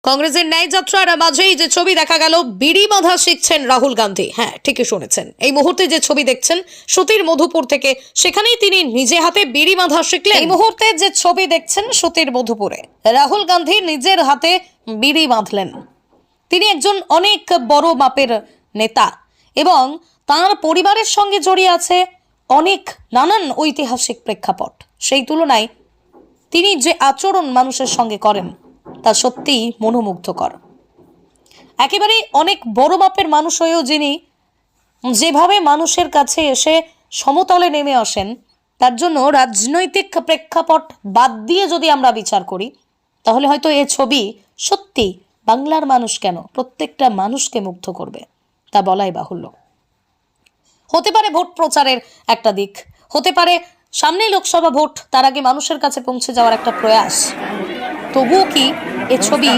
কংগ্রেসের ন্যায় যাত্রার মাঝেই যে ছবি দেখা গেল, বিড়ি বাঁধা শিখছেন রাহুল গান্ধী। হ্যাঁ, ঠিকই শুনেছেন। এই মুহূর্তে যে ছবি দেখছেন সতীর মধুপুর থেকে, সেখানেই তিনি নিজে হাতে বিড়ি বাঁধা শিখলেন। এই মুহূর্তে যে ছবি দেখছেন সতীর মধুপুরে, রাহুল গান্ধী নিজের হাতে বিড়ি বাঁধলেন। তিনি একজন অনেক বড় মাপের নেতা এবং তার পরিবারের সঙ্গে জড়িয়ে আছে অনেক নানান ঐতিহাসিক প্রেক্ষাপট। সেই তুলনায় তিনি যে আচরণ মানুষের সঙ্গে করেন তা সত্যিই মনোমুগ্ধকর। একেবারে অনেক বড় মাপের মানুষ হয়েও যিনি যেভাবে মানুষের কাছে এসে সমতলে নেমে আসেন, তার জন্য রাজনৈতিক প্রেক্ষাপট বাদ দিয়ে যদি আমরা বিচার করি, তাহলে হয়তো এই ছবি সত্যি বাংলার মানুষ কেন প্রত্যেকটা মানুষকে মুগ্ধ করবে তা বলাই বাহুল্য। হতে পারে ভোট প্রচারের একটা দিক, হতে পারে সামনেই লোকসভা ভোট, তার আগে মানুষের কাছে পৌঁছে যাওয়ার একটা প্রয়াস। তবুও কি এ ছবি